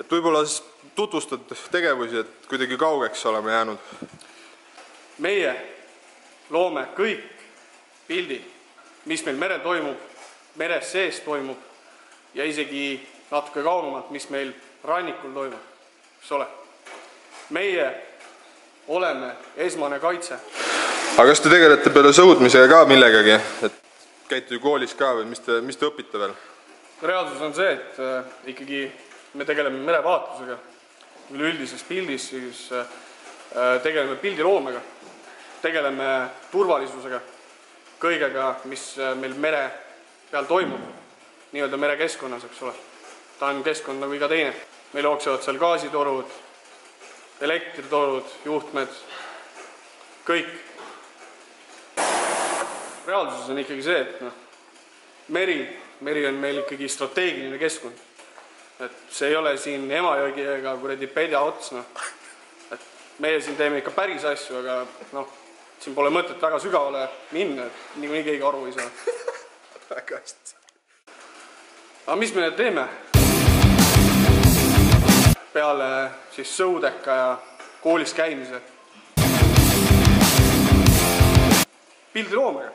Et võib-olla siis tutvustad tegevusi, et kuidagi kaugeks oleme jäänud. Meie loome kõik pildid, mis meil merel toimub, meres sees toimub ja isegi natuke kaugemalt, mis meil rannikul toimub, eks ole. Meie oleme esmane kaitse. Aga kas te tegelete peale sõudmisega ka millegagi? Et käite ju koolis ka või mis te õpite veel? Reaalsus on see, et ikkagi me tegeleme merevaatlusega. Üldises pildis siis tegeleme pildiloomega, tegeleme turvalisusega, kõigega, mis meil mere peal toimub, nii-öelda merekeskkonnas, eks ole. Ta on keskkond nagu iga teine. Meil jooksevad seal gaasitorud, elektritorud, juhtmed, kõik. Reaalsus on ikkagi see, et meri on meil ikkagi strateegiline keskkond. Et see ei ole siin Emajõgi ega kuradi Pelja ots. Et meie siin teeme ikka päris asju, aga siin pole mõtet väga sügavale minna, et nii keegi aru ei saa. Väga hästi. Aga mis me nüüd teeme? Peale siis sõudeka ja koolis käimise. Pildiloomega.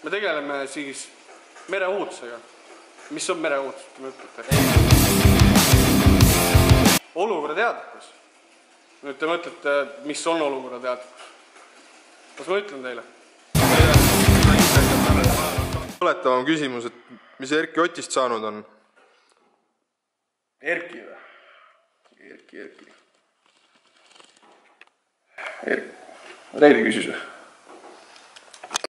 Me tegeleme siis mereohutusega. Mis on mereohutus? Olukorra teadlikkus. Nüüd te mõtlete, mis on olukorra teadlikkus. Kas ma ütlen teile? Oletavam küsimus, et mis Erki Otist saanud on? Erki või? Erki. Reili küsis või?